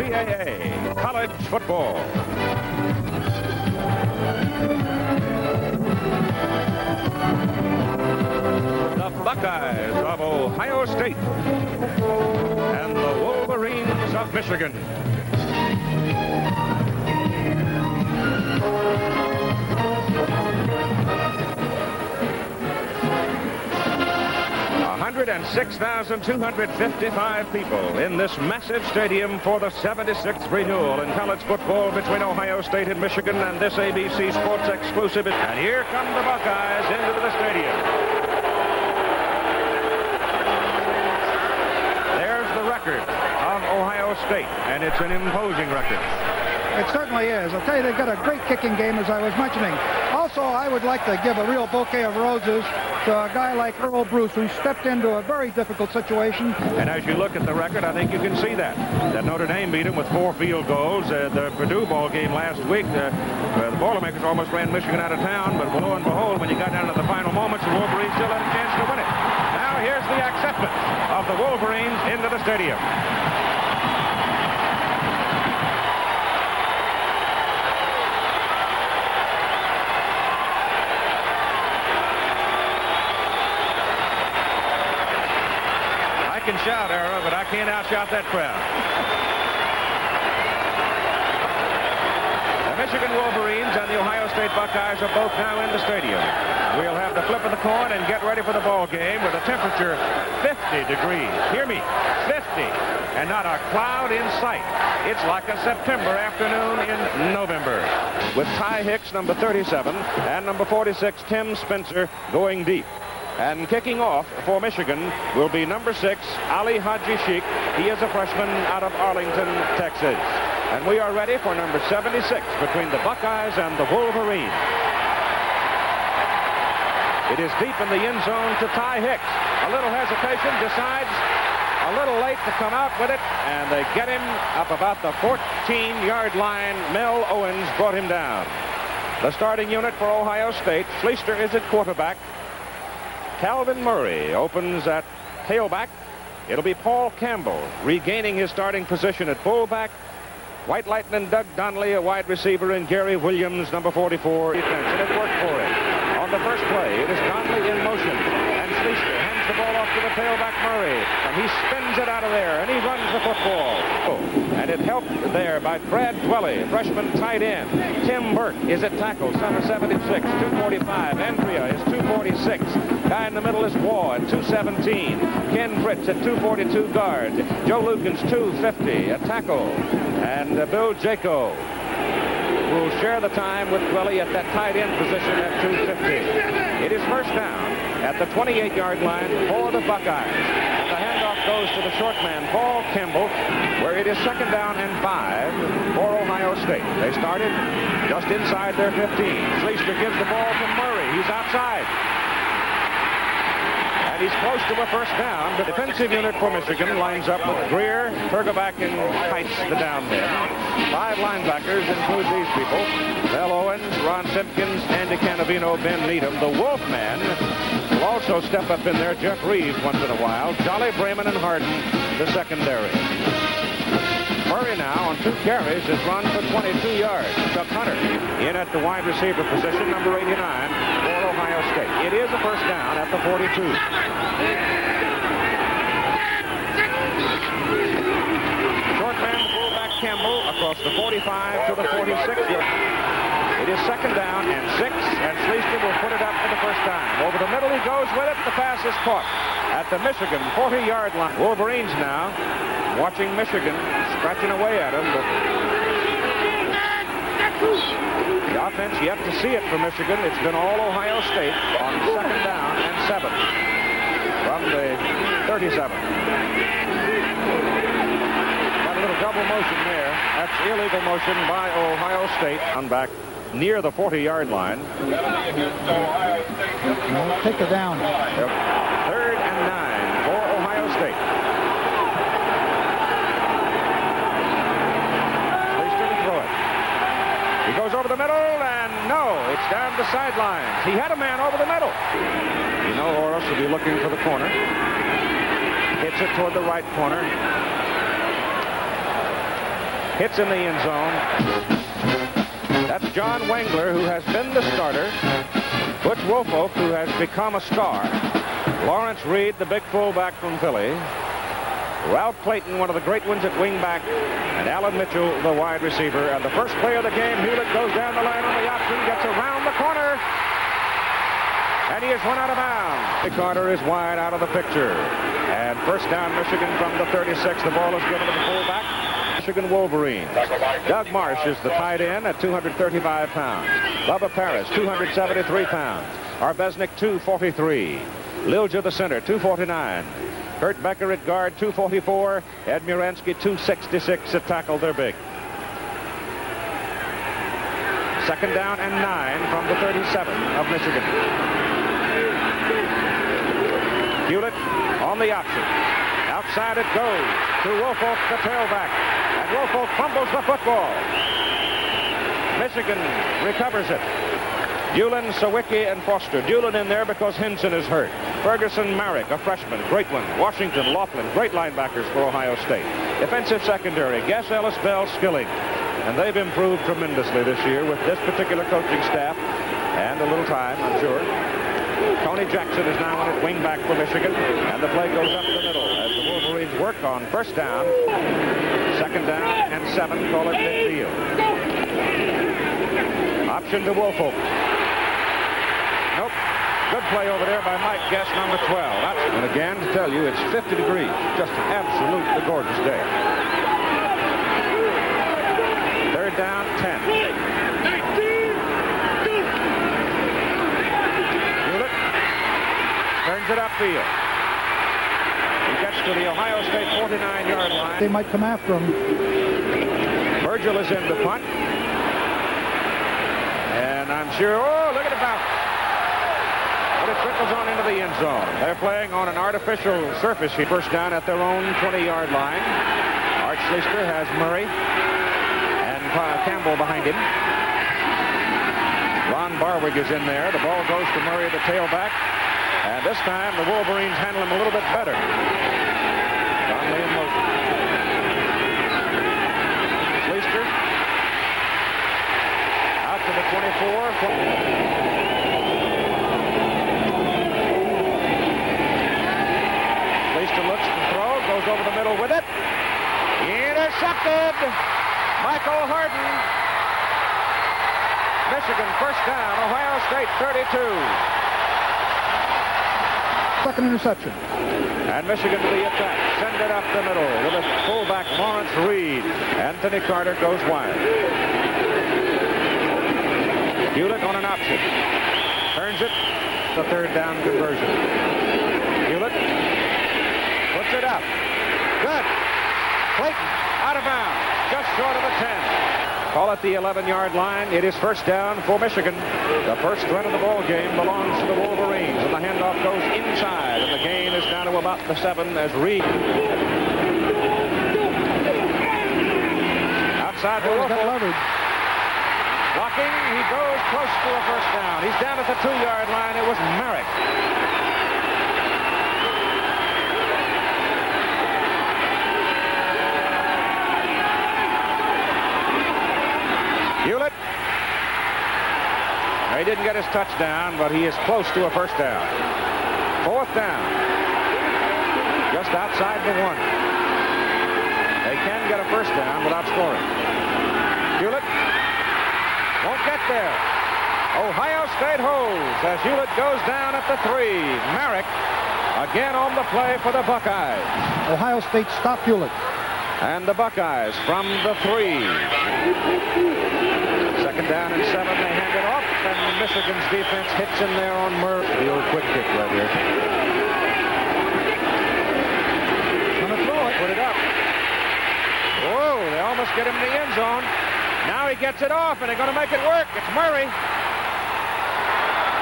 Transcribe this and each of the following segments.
NCAA college football. The Buckeyes of Ohio State and the Wolverines of Michigan. And 6,255 people in this massive stadium for the 76th renewal in college football between Ohio State and Michigan, and this ABC Sports exclusive. And here come the Buckeyes into the stadium. There's the record of Ohio State, and it's an imposing record. It certainly is. I'll tell you, they've got a great kicking game, as I was mentioning. Also, I would like to give a real bouquet of roses to a guy like Earl Bruce, who stepped into a very difficult situation. And as you look at the record, I think you can see that Notre Dame beat him with 4 field goals. The Purdue ball game last week, the Boilermakers almost ran Michigan out of town, but lo and behold, when you got down to the final moments, the Wolverines still had a chance to win it. Now here's the acceptance of the Wolverines into the stadium. I can shout, Ara, but I can't outshout that crowd. The Michigan Wolverines and the Ohio State Buckeyes are both now in the stadium. We'll have the flip of the coin and get ready for the ball game with a temperature 50 degrees. Hear me, 50, and not a cloud in sight. It's like a September afternoon in November. With Ty Hicks, number 37, and number 46, Tim Spencer, going deep. And kicking off for Michigan will be number 6, Ali Haji Sheikh. He is a freshman out of Arlington, Texas. And we are ready for number 76 between the Buckeyes and the Wolverines. It is deep in the end zone to Ty Hicks. A little hesitation, decides a little late to come out with it, and they get him up about the 14-yard line. Mel Owens brought him down. The starting unit for Ohio State, Schleister is at quarterback. Calvin Murray opens at tailback. It'll be Paul Campbell regaining his starting position at fullback. White Lightning Doug Donnelly, a wide receiver, and Gary Williams, number 44, defense. And it worked for him. On the first play, it is Donnelly in motion. And Schleister hands the ball off to the tailback Murray. And he spins it out of there, and he runs the football. And it helped there by Brad Dwelly, freshman tight end. Tim Burke is at tackle, number 76, 245. Andrea is 246. Guy in the middle is Waugh at 217. Ken Fritz at 242 guard. Joe Lukens 250 at tackle. And Bill Jaco will share the time with Dwelly at that tight end position at 250. It is first down at the 28-yard line for the Buckeyes. And the handoff goes to the short man, Paul Campbell, where it is second down and 5 for Ohio State. They started just inside their 15. Schleister gives the ball to Murray. He's outside. He's close to a first down. The defensive unit for Michigan lines up with Greer, Pergovac, and Heitz, the down men. 5 linebackers include these people: Mel Owens, Ron Simpkins, Andy Canavino, Ben Needham. The Wolfman will also step up in there. Jeff Reeves once in a while. Jolly, Bremen, and Harden, the secondary. Murray now on 2 carries has run for 22 yards. Chuck Hunter in at the wide receiver position, number 89 for Ohio State. It is a first down at the 42. Short man, fullback Campbell across the 45 to the 46-yard. It is second down and 6, and Schleister will put it up for the first time. Over the middle he goes with it. The pass is caught at the Michigan 40-yard line. Wolverines now watching Michigan scratching away at him. But the offense yet to see it for Michigan. It's been all Ohio State on second down and 7 from the 37. Got a little double motion there. That's illegal motion by Ohio State. On back near the 40-yard line. Take it down. Yep. 3rd and 9 for Ohio State. He goes over the middle, and no, it's down the sidelines. He had a man over the middle. You know, Oros will be looking for the corner. Hits it toward the right corner. Hits in the end zone. That's John Wengler, who has been the starter. Butch Woolfolk, who has become a star. Lawrence Reed, the big fullback from Philly. Ralph Clayton, one of the great ones at wingback. And Alan Mitchell, the wide receiver. And the first play of the game, Hewlett goes down the line on the option, gets around the corner. And he is run out of bounds. Carter is wide out of the picture. And first down, Michigan from the 36. The ball is given to the fullback. Michigan Wolverines. Doug Marsh is the tight end at 235 pounds. Bubba Paris, 273 pounds. Arbesnik, 243. Lilja, the center, 249. Kurt Becker at guard, 244. Ed Muransky, 266 at tackle. They're big. Second down and 9 from the 37 of Michigan. Hewlett on the option. Outside it goes to Woolfolk, the tailback. And Woolfolk fumbles the football. Michigan recovers it. Dulin, Sawicki, and Foster. Dulin in there because Hinson is hurt. Ferguson, Marek, a freshman, great one. Washington, Laughlin, great linebackers for Ohio State. Defensive secondary, Guess, Ellis, Bell, Skilling. And they've improved tremendously this year with this particular coaching staff. And a little time, I'm sure. Tony Jackson is now on at wingback for Michigan. And the play goes up the middle as the Wolverines work on first down. Second down and 7, call it midfield. Option to Woolfolk. Nope. Good play over there by Mike Guess, number 12. And again, to tell you, it's 50 degrees. Just an absolutely gorgeous day. Third down, 10. Hewlett turns it upfield. He gets to the Ohio State 49-yard line. They might come after him. Virgil is in the punt. And I'm sure, oh, look at the bounce. But it trickles on into the end zone. They're playing on an artificial surface here. First down at their own 20-yard line. Art Schlichter has Murray and Campbell behind him. Ron Barwig is in there. The ball goes to Murray, the tailback. And this time, the Wolverines handle him a little bit better. Conley in motion. Schlichter out to the 24. Looks to throw, goes over the middle with it. Intercepted. Michael Harden. Michigan first down. Ohio State 32. Second interception. And Michigan to the attack. Send it up the middle with a fullback Lawrence Reed. Anthony Carter goes wide. Hewlett on an option. Turns it. The third down conversion. Hewlett puts it up. Good. Clayton out of bounds. Just short of the 10. Call it the 11-yard line. It is first down for Michigan. The first run of the ball game belongs to the Wolverines. And the handoff goes inside. And the gain is down to about the 7 as Reed. Outside the Wolverines. Blocking. He goes close to a first down. He's down at the 2-yard line. It was Marek. Hewlett. He didn't get his touchdown, but he is close to a first down. Fourth down. Just outside the 1. They can get a first down without scoring. Hewlett won't get there. Ohio State holds as Hewlett goes down at the 3. Marek again on the play for the Buckeyes. Ohio State stopped Hewlett. And the Buckeyes from the 3. Second down and 7. They hand it off, and Michigan's defense hits in there on Murray. The old quick kick right here. Gonna throw it. Put it up. Whoa, they almost get him in the end zone. Now he gets it off, and they're going to make it work. It's Murray.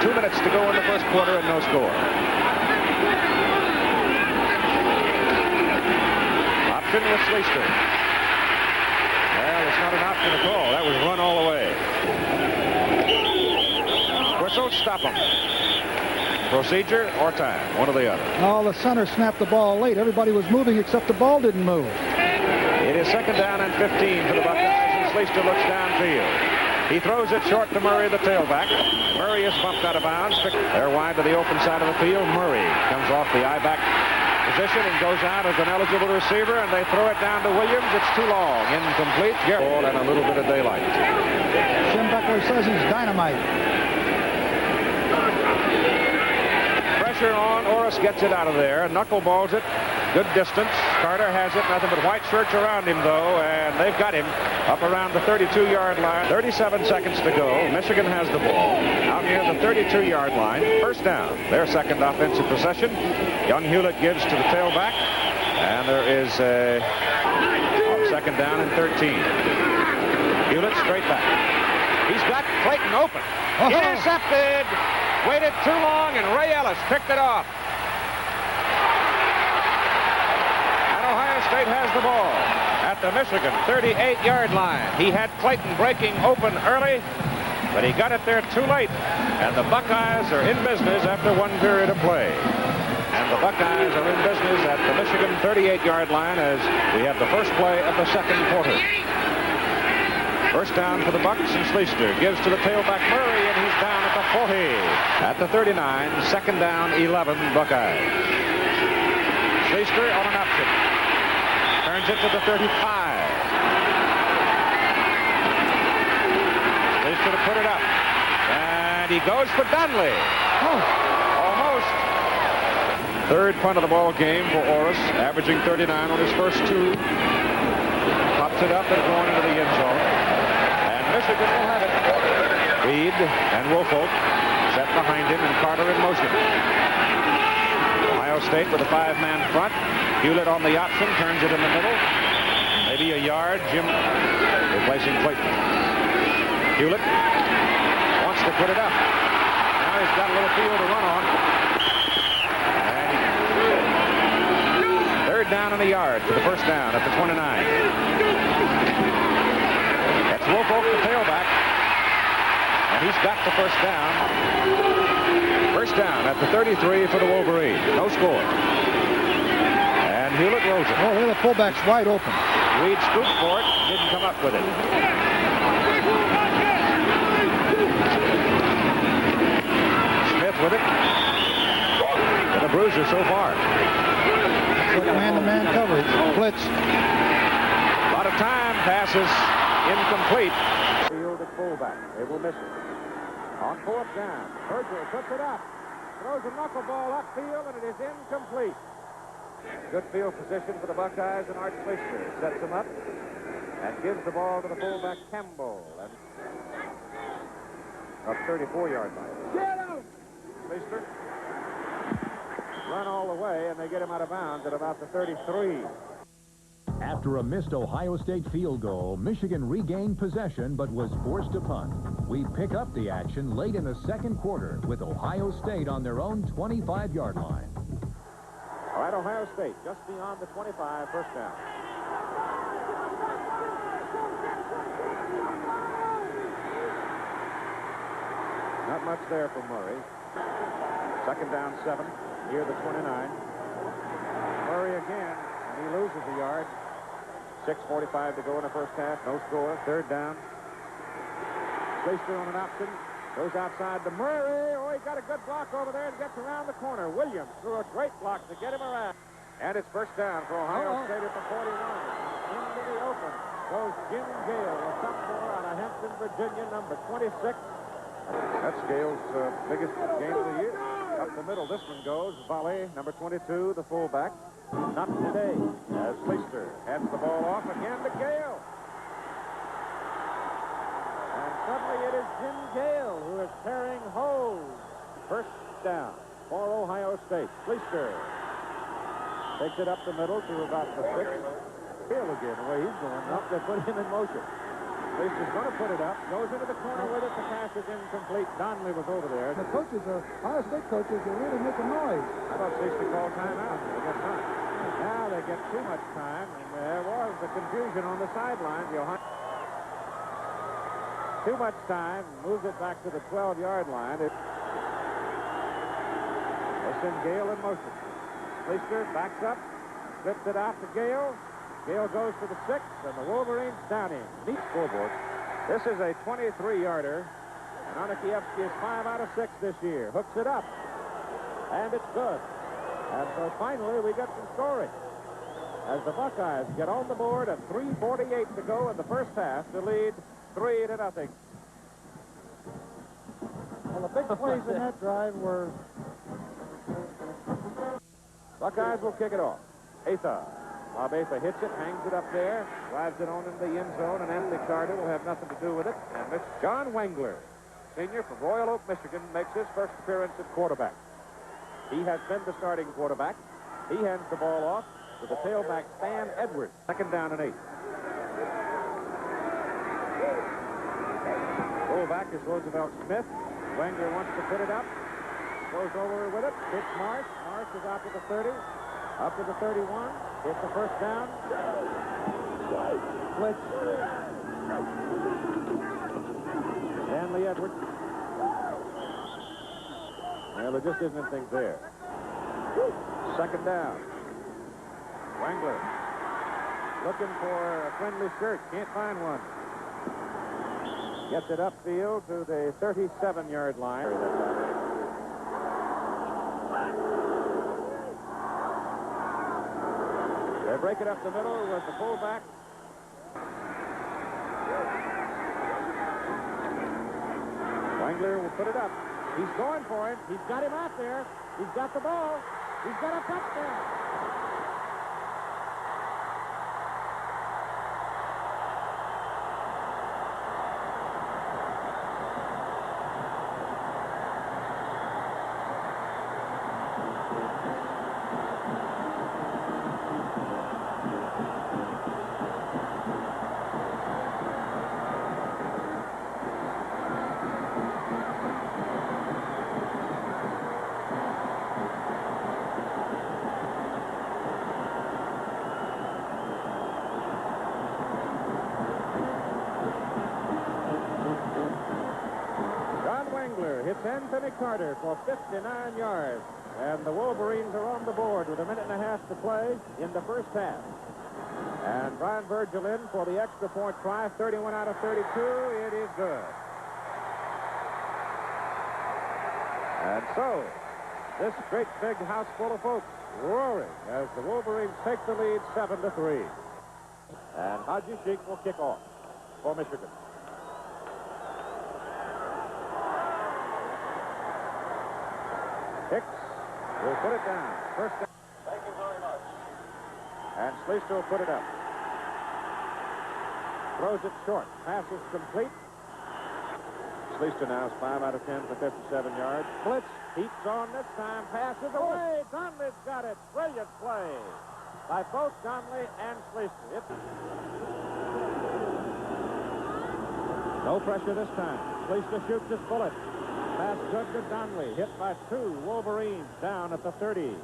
2 minutes to go in the first quarter and no score. Option with Schlichter. Well, it's not an option at all. That was run all the way. Whistle, stop him. Procedure or time, one or the other. Oh, the center snapped the ball late. Everybody was moving except the ball didn't move. It is second down and 15 for the Buckeyes, and Schleister looks downfield. He throws it short to Murray, the tailback. Murray is bumped out of bounds. They're wide to the open side of the field. Murray comes off the I-back position and goes out as an eligible receiver, and they throw it down to Williams. It's too long. Incomplete. Ball and a little bit of daylight. Jim Beckler says he's dynamite. Pressure on. Orris gets it out of there. Knuckleballs it. Good distance. Carter has it. Nothing but white shirts around him, though, and they've got him up around the 32-yard line. 37 seconds to go. Michigan has the ball out near the 32-yard line. First down. Their second offensive possession. Young Hewlett gives to the tailback, and there is a second down and 13. Hewlett straight back. He's got Clayton open. Intercepted. Waited too long, and Ray Ellis picked it off. Ohio State has the ball at the Michigan 38-yard line. He had Clayton breaking open early, but he got it there too late. And the Buckeyes are in business after one period of play. And the Buckeyes are in business at the Michigan 38-yard line as we have the first play of the second quarter. First down for the Bucks, and Schleister gives to the tailback Murray, and he's down at the 40. At the 39, second down, 11 Buckeyes. Schleister on an option. Turns it to the 35. Schleister to put it up. And he goes for Dunley. Almost. Third punt of the ball game for Orris, averaging 39 on his first two. Pops it up and going into the end zone. And Michigan will have it. Reed and Woolfolk set behind him, and Carter in motion. Ohio State with a five-man front. Hewlett on the option, turns it in the middle. Maybe a yard. Jim replacing Clayton. Hewlett wants to put it up. Now he's got a little field to run on. And third down and a yard to the first down at the 29. That's Woolfolk, the tailback. And he's got the first down. First down at the 33 for the Wolverines. No score. And Hewlett rolls it. Oh, the fullback's wide open. Reed scooped for it. Didn't come up with it. Smith with it. And a bruiser so far. Man-to-man coverage. Blitz. A lot of time passes. Incomplete. Field at fullback. They will miss it. On fourth down. Virgil puts it up. Throws a knuckleball upfield, and it is incomplete. Good field position for the Buckeyes, and Art Schleister sets him up and gives the ball to the fullback Campbell. And up 34-yard line. Schleister run all the way, and they get him out of bounds at about the 33. After a missed Ohio State field goal, Michigan regained possession but was forced to punt. We pick up the action late in the second quarter with Ohio State on their own 25-yard line. All right, Ohio State just beyond the 25, first down. Not much there for Murray. Second down, 7, near the 29. Murray again, and he loses a yard. 6:45 to go in the first half. No score. Third down. Schleister on an option. Goes outside to Murray. Oh, he got a good block over there and gets around the corner. Williams threw a great block to get him around. And it's first down for Ohio State at the 41. Into the open goes Jim Gale, a sophomore out of Hampton, Virginia, number 26. That's Gale's biggest game of the year. Up the middle, this one goes. Volley, number 22, the fullback. Not today, as Schleister hands the ball off again to Gale. And suddenly it is Jim Gale who is carrying hose. First down for Ohio State. Schleister takes it up the middle to about the 6. Gale again, the way he's going up, they put him in motion. Schleister's going to put it up, goes into the corner with it. The pass is incomplete. Donnelly was over there. The coaches, Ohio State coaches, are really making noise. I thought Schleister called timeout. They got time. Now they get too much time, and there was the confusion on the sideline. Too much time, moves it back to the 12-yard line. They send Gale in motion. Schleister backs up, slips it out to Gale. Gale goes for the 6, and the Wolverines down him. Neat scoreboard. This is a 23-yarder, and Onikiewski is 5 out of 6 this year. Hooks it up, and it's good. And so finally we get some scoring as the Buckeyes get on the board and 3:48 to go in the first half to lead 3-0. Well, the big plays in that drive were... Buckeyes will kick it off. Atha. Bob Atha hits it, hangs it up there, drives it on into the end zone, and Anthony Carter will have nothing to do with it. And Miss John Wengler, senior from Royal Oak, Michigan, makes his first appearance at quarterback. He has been the starting quarterback. He hands the ball off to the tailback, Stan Edwards. 2nd down and 8. Fullback is Roosevelt Smith. Wengler wants to put it up. Goes over with it. Hits Marsh. Marsh is out to the 30. Up to the 31. Hits the first down. Blitz. Stanley Edwards. Well, there just isn't anything there. 2nd down. Wengler looking for a friendly shirt. Can't find one. Gets it upfield to the 37-yard line. They break it up the middle with the fullback. Wengler will put it up. He's going for it. He's got him out there. He's got the ball. He's got a touchdown. Hits Anthony Carter for 59 yards. And the Wolverines are on the board with 1.5 minutes to play in the first half. And Brian Virgil in for the extra point try. 31 out of 32. It is good. And so, this great big house full of folks roaring as the Wolverines take the lead 7-3. And Haji Sheikh will kick off for Michigan. Hicks will put it down. First down. Thank you very much. And Schleister will put it up. Throws it short. Pass is complete. Schleister now is 5 out of 10 for 57 yards. Blitz. Heats on this time. Passes away. Donnelly's got it. Brilliant play by both Donnelly and Schleister. No pressure this time. Schleister shoots his bullet. Pass good to Donnelly. Hit by 2 Wolverines down at the 30.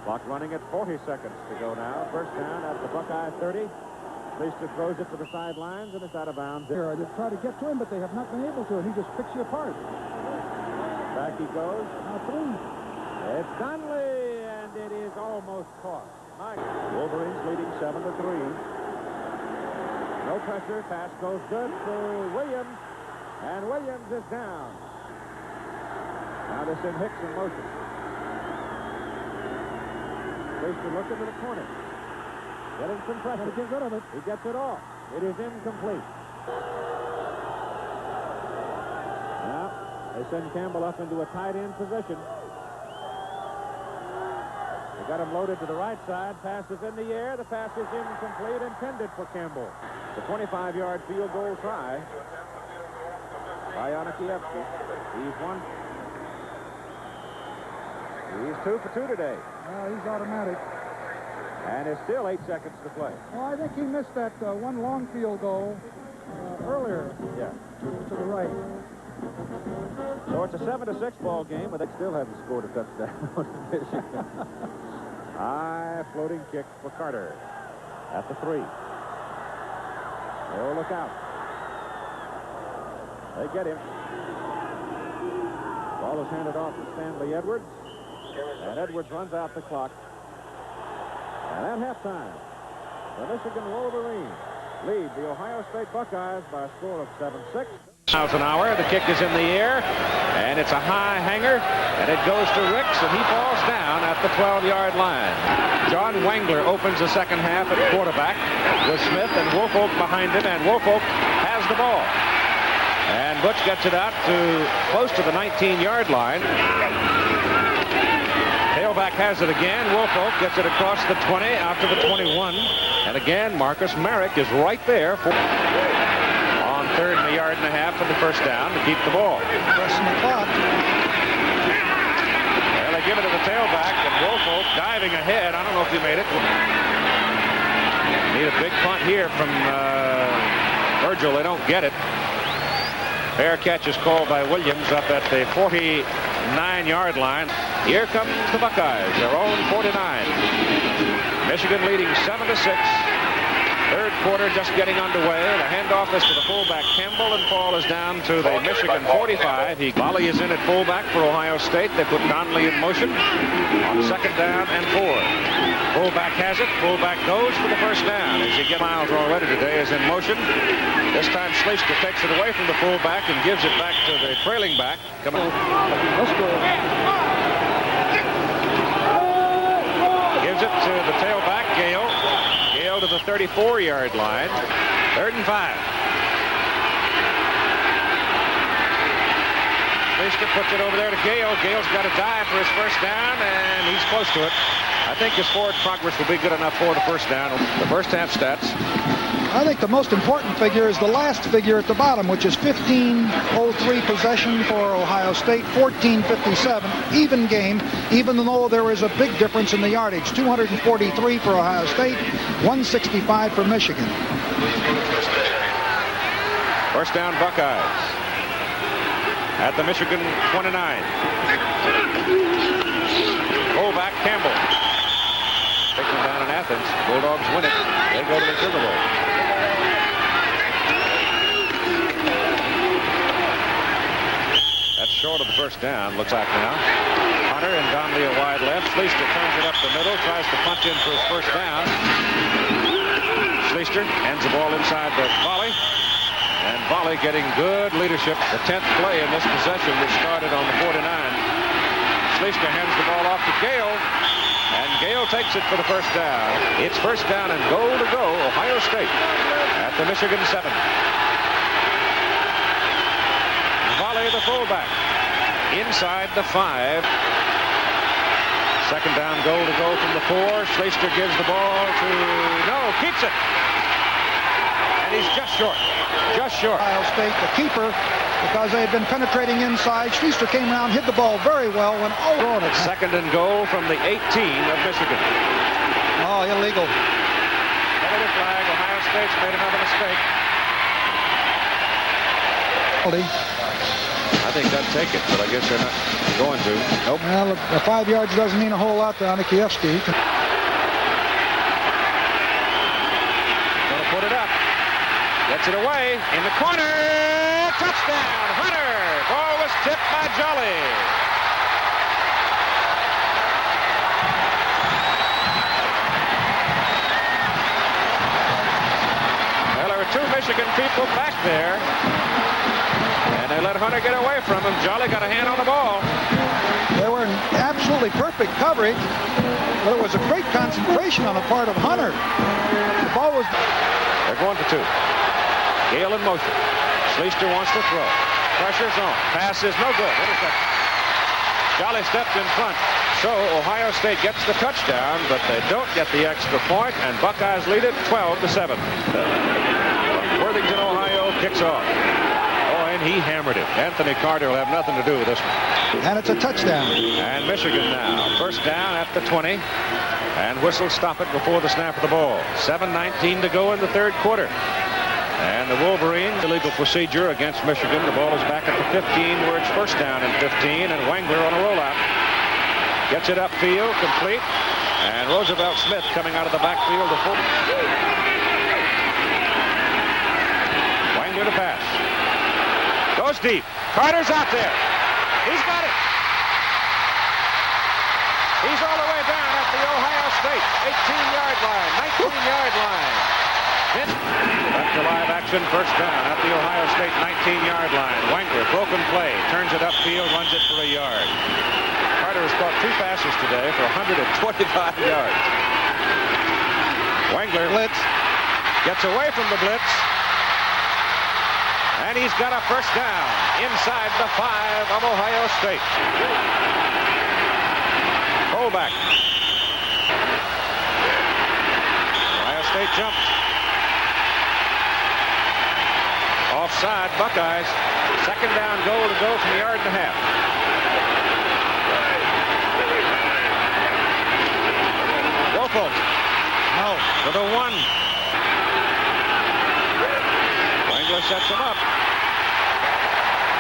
Clock running at 40 seconds to go now. First down at the Buckeye 30. Schleister throws it to the sidelines, and it's out of bounds. Here, I just try to get to him, but they have not been able to, and he just picks you apart. Back he goes. Now 3. It's Donnelly, and it is almost caught. Wolverines leading 7-3. No pressure. Pass goes good to Williams, and Williams is down. Now they send Hicks in motion. Schleister looking to the corner. Getting some pressure. Got to get rid of it. He gets it off. It is incomplete. Now they send Campbell up into a tight end position. They got him loaded to the right side. Pass is in the air. The pass is incomplete, intended for Campbell. The 25-yard field goal try by Onikiewski. He's 2 for 2 today. Well, he's automatic. And it's still 8 seconds to play. Well, I think he missed that one long field goal earlier. Yeah. To the right. So it's a 7-6 ball game, but they still haven't scored a touchdown on Michigan. High floating kick for Carter at the 3. Oh, look out. They get him. Ball is handed off to Stanley Edwards. And Edwards runs out the clock. And at halftime, The Michigan Wolverines lead the Ohio State Buckeyes by a score of 7-6. Miles an hour. The kick is in the air, and it's a high hanger, and it goes to Ricks, and he falls down at the 12-yard line. John Wangler opens the second half at quarterback with Smith and Woolfolk behind him, and Woolfolk has the ball. And Butch gets it out to close to the 19-yard line. Tailback has it again. Woolfolk gets it across the 20 out to the 21. And again, Marcus Merrick is right there for on third and a yard and a half for the first down to keep the ball. Pressing the clock. Well, they give it to the tailback, and Woolfolk diving ahead. I don't know if he made it. Need a big punt here from Virgil. They don't get it. Fair catch is called by Williams up at the 49-yard line. Here comes the Buckeyes, their own 49. Michigan leading 7-6. Third quarter just getting underway. The handoff is to the fullback Campbell, and ball is down to the Michigan 45. Volley is in at fullback for Ohio State. They put Conley in motion on second down and 4. Fullback has it. Fullback goes for the first down. As you get Miles already today is in motion. This time Schleister takes it away from the fullback and gives it back to the trailing back. Come on. Let's go. Gives it to the tailback, Gale. Gale to the 34-yard line. 3rd and 5. Schleister puts it over there to Gale. Gale's got a dive for his first down, and he's close to it. I think his forward progress will be good enough for the first down. The first half stats. I think the most important figure is the last figure at the bottom, which is 15:03 possession for Ohio State, 14:57 even game, even though there is a big difference in the yardage. 243 for Ohio State, 165 for Michigan. First down Buckeyes at the Michigan 29. Fullback Campbell. Taken down in Athens. Bulldogs win it. They go to the Super Bowl. That's short of the first down, looks like now. Hunter and Donnelly a wide left. Schleister turns it up the middle, tries to punch in for his first down. Schleister hands the ball inside the Volley. And Volley getting good leadership. The 10th play in this possession, which started on the 49. Schleister hands the ball off to Gale. And Gale takes it for the first down. It's first down and goal to go, Ohio State at the Michigan 7. Volley the fullback inside the 5. Second down, goal to go from the 4. Schleister gives the ball to keeps it. And he's just short. Just short. Ohio State, the keeper, because they had been penetrating inside. Schleister came around, hit the ball very well. Second and goal from the 18 of Michigan. Oh, illegal. Penalty flag. Ohio State's made another mistake. I think they'll take it, but I guess they're not going to. Nope. Well, the 5 yards doesn't mean a whole lot to Anikiewski. Gonna put it up. Gets it away in the corner. Touchdown, Hunter. Ball was tipped by Jolly. Well, there were 2 Michigan people back there, and they let Hunter get away from him. Jolly got a hand on the ball. They were in absolutely perfect coverage, but it was a great concentration on the part of Hunter. The ball was... They're going to 2. Gale in motion. Schleister wants to throw. Pressure's on. Pass is no good. Interception. Jolly stepped in front. So Ohio State gets the touchdown, but they don't get the extra point, and Buckeyes lead it 12-7. Worthington, Ohio kicks off. Oh, and he hammered it. Anthony Carter will have nothing to do with this one. And it's a touchdown. And Michigan now. First down at the 20. And whistles stop it before the snap of the ball. 7:19 to go in the third quarter. And the Wolverines, illegal procedure against Michigan. The ball is back at the 15, where it's first down and 15, and Wangler on a rollout. Gets it upfield, complete. And Roosevelt Smith coming out of the backfield to full. Wangler to pass. Goes deep. Carter's out there. He's got it. He's all the way down at the Ohio State, 18-yard line, 19-yard line. Left to live action, first down at the Ohio State 19-yard line. Wangler, broken play, turns it upfield, runs it for a yard. Carter has caught 2 passes today for 125 yards. Wangler blitz, gets away from the blitz, and he's got a first down inside the 5 of Ohio State. Fullback. Ohio State jumped. Offside, Buckeyes. Second down goal to go from the yard and a half. Woolfolk. No. To the 1. Wangler sets him up.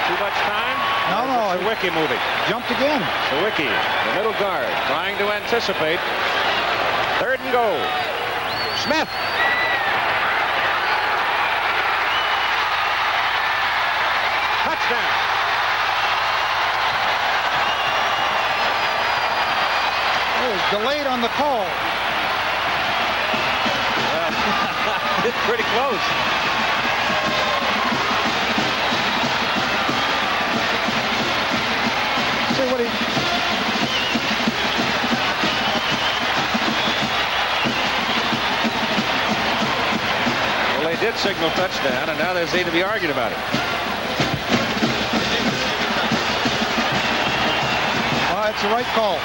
Too much time? No. Sawicki moving. Jumped again. Sawicki, the middle guard, trying to anticipate. Third and goal. Smith. Touchdown. Oh, delayed on the call. Well, it's pretty close. See what he... Well, they did signal touchdown, and now they seem to be arguing about it. Oh, it's the right call.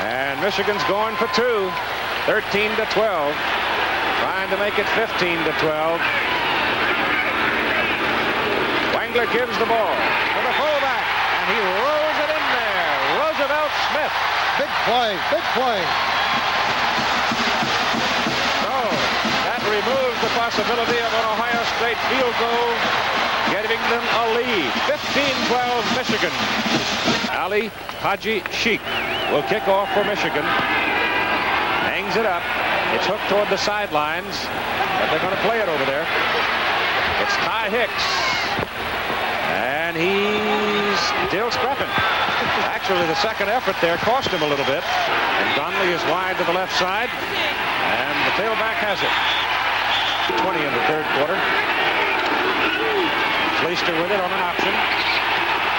And Michigan's going for 2. 13-12. Trying to make it 15-12. Wangler gives the ball to the fullback, and he rolls it in there. Roosevelt Smith. Big play. Big play. So that removes the possibility of an Ohio State field goal, giving them a lead. 15-12 Michigan. Ali Haji Sheikh will kick off for Michigan. Hangs it up. It's hooked toward the sidelines, but they're going to play it over there. It's Ty Hicks. And he's still scrapping. Actually, the second effort there cost him a little bit. And Donnelly is wide to the left side. And the tailback has it. 20 in the third quarter. Fleister with it on an option.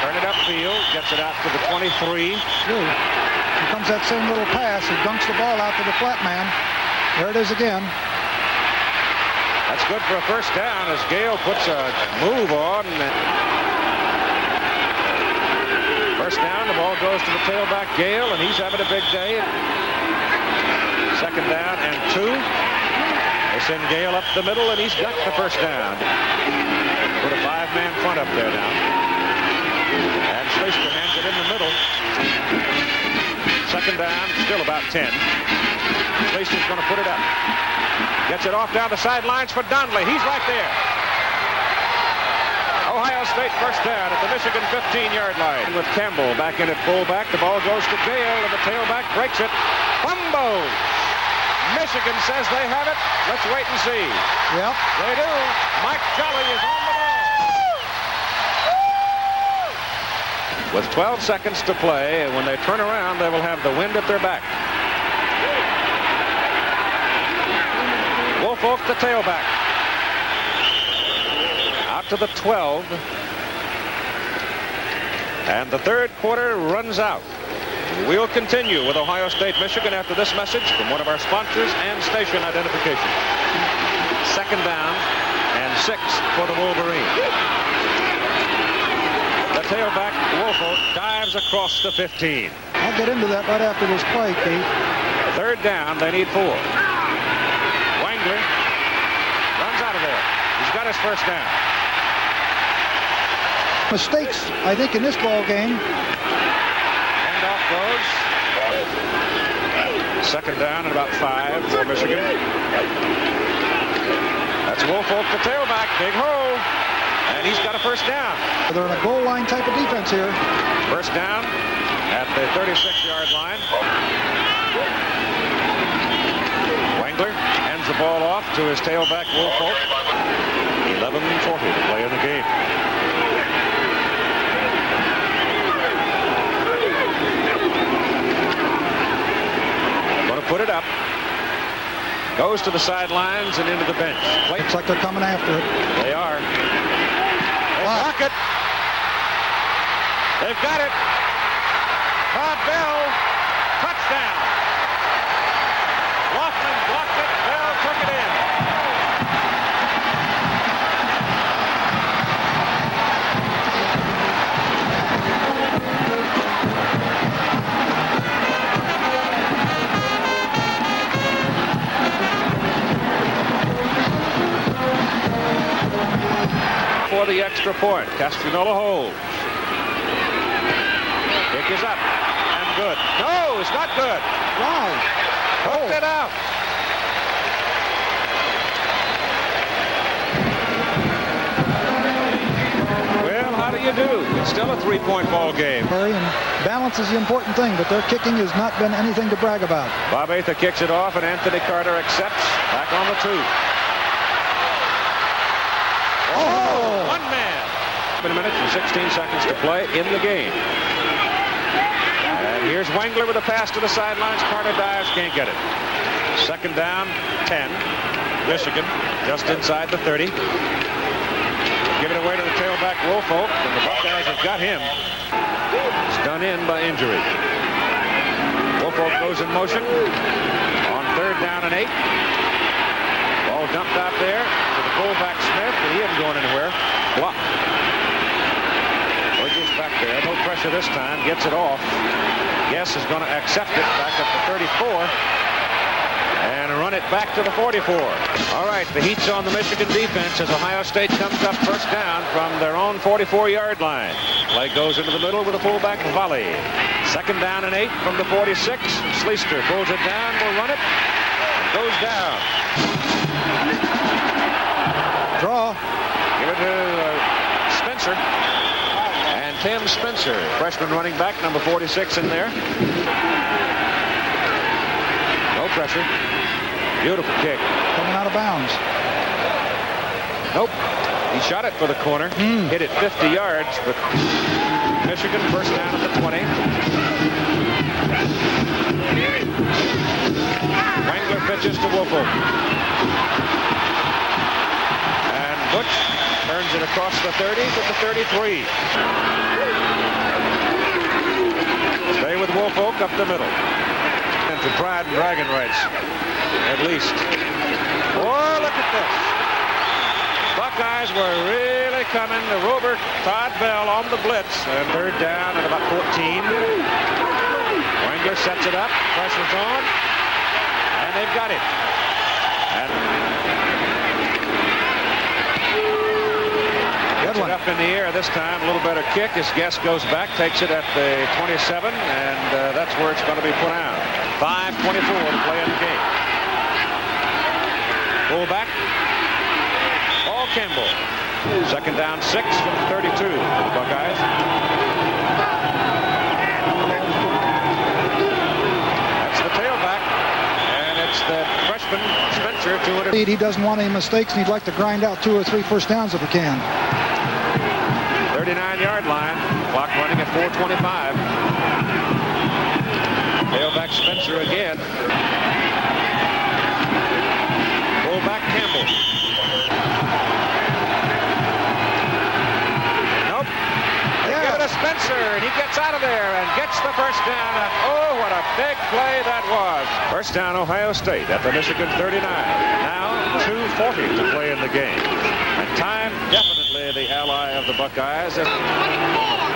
Turn it upfield. Gets it out to the 23. Here comes that same little pass. He dunks the ball out to the flat man. There it is again. That's good for a first down as Gale puts a move on. First down, the ball goes to the tailback Gale, and he's having a big day. Second down and 2. They send Gale up the middle, and he's got the first down. Put a 5-man front up there now. And Fleister hands it in the middle. Second down, still about 10. Fleister's going to put it up. Gets it off down the sidelines for Donnelly. He's right there. Ohio State first down at the Michigan 15-yard line. With Campbell back in at fullback. The ball goes to Gale, and the tailback breaks it. Fumble! Michigan says they have it. Let's wait and see. Yep. They do. Mike Jolly is on the ball. With 12 seconds to play, and when they turn around, they will have the wind at their back. Woolfolk, the tailback. Out to the 12. And the third quarter runs out. We'll continue with Ohio State, Michigan after this message from one of our sponsors and station identification. Second down and 6 for the Wolverines. The tailback, Woolfolk, dives across the 15. I'll get into that right after this play, Keith. Third down, they need 4. Wangler runs out of there. He's got his first down. Mistakes, I think, in this ball game. Handoff goes. Second down and about 5 for Michigan. That's Woolfolk, the tailback. Big hole. And he's got a first down. They're in a goal line type of defense here. First down at the 36-yard line. Wangler hands the ball off to his tailback, Woolfolk. 11:40 to play in the game. Going to put it up. Goes to the sidelines and into the bench. Looks like they're coming after it. They are. They block it. They've got it. Todd Bell, touchdown. Laughlin blocked it. Bell took it in. For the extra point, Castagnolo holds. Kick is up and good. No, it's not good. Wow. Hooked it out. Well, how do you do? It's still a three-point ball game. Perry, and balance is the important thing, but their kicking has not been anything to brag about. Bob Atha kicks it off, and Anthony Carter accepts. Back on the 2. Oh! One man. 1 minute and 16 seconds to play in the game. And here's Wengler with a pass to the sidelines. Carter dives, can't get it. Second down, 10. Michigan just inside the 30. Give it away to the tailback, Woolfolk, and the Buckeyes have got him. He's done in by injury. Woolfolk goes in motion on third down and 8. Ball dumped out there to the fullback Smith, and he isn't going anywhere. Blocked. Burgess back there, no pressure this time, gets it off. Guess is going to accept it back up to 34 and run it back to the 44. All right, the heat's on the Michigan defense as Ohio State comes up first down from their own 44-yard line. Play goes into the middle with a fullback volley. Second down and 8 from the 46. Schleister pulls it down, will run it, and goes down. Draw. Give it to Spencer. And Tim Spencer, freshman running back, number 46 in there. No pressure. Beautiful kick. Coming out of bounds. Nope. He shot it for the corner. Hit it 50 yards, but Michigan first down at the 20. Wengler pitches to Woolfolk. And Butch turns it across the 30 to the 33. Stay with Woolfolk up the middle. And for pride and bragging rights, at least. Oh, look at this. Buckeyes were really coming. The Robert Todd Bell on the blitz. And third down at about 14. Wengler sets it up. Pressure's on. And they've got it. And gets it up in the air this time. A little better kick. His guest goes back, takes it at the 27, and that's where it's going to be put out. 5:24 to play in the game. Fullback. Paul Campbell. Second down 6 from 32 for the Buckeyes. That's the tailback. And it's the freshman Spencer. 200. He doesn't want any mistakes, and he'd like to grind out 2 or 3 first downs if he can. 39-yard line. Clock running at 4:25. Tailback Spencer again. Fullback Campbell. Nope. They give it to Spencer, and he gets out of there and gets the first down. And oh, what a big play that was. First down, Ohio State at the Michigan 39. Now 2:40 to play in the game. And time definitely the ally of the Buckeyes. And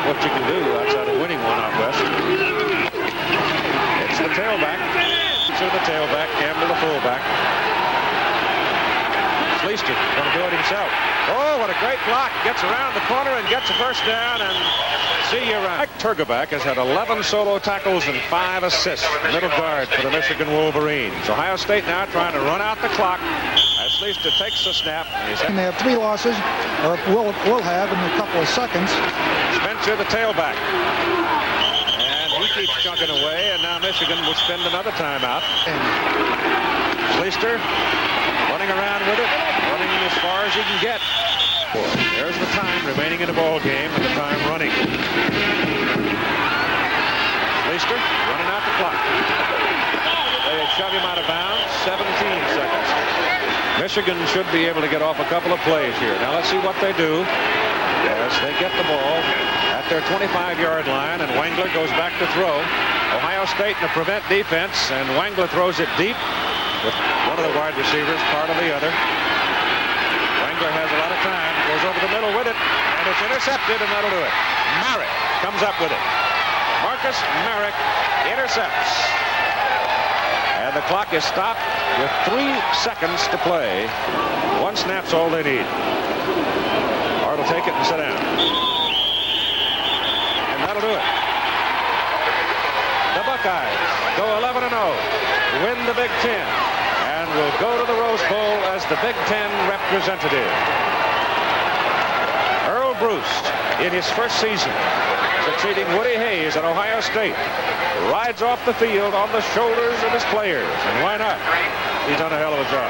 what you can do outside of winning one out west. It's the tailback. To the tailback, Campbell the fullback. Schleister going to do it himself. Oh, what a great block. Gets around the corner and gets a first down, and see you around. Mike Turgeback has had 11 solo tackles and 5 assists. Middle guard for the Michigan Wolverines. Ohio State now trying to run out the clock as Schleister takes the snap. And they have 3 losses, or will have in a couple of seconds. Spencer the tailback. And he keeps chugging away, and now Michigan will spend another timeout. Schleister running around with it, running as far as he can get. There's the time remaining in the ball game, and the time running. Schleister running out the clock. They shove him out of bounds. 17 seconds. Michigan should be able to get off a couple of plays here. Now let's see what they do as they get the ball at their 25-yard line, and Wangler goes back to throw. Ohio State in the prevent defense, and Wangler throws it deep with one of the wide receivers, part of the other. Wangler has a lot of time, goes over the middle with it, and it's intercepted, and that'll do it. Merrick comes up with it. Marcus Merrick intercepts. And the clock is stopped with 3 seconds to play. 1 snap's all they need. Hart will take it and sit down. And that'll do it. The Buckeyes go 11-0, win the Big Ten, and will go to the Rose Bowl as the Big Ten representative. Earl Bruce, in his first season, succeeding Woody Hayes at Ohio State, rides off the field on the shoulders of his players. And why not? He's done a hell of a job.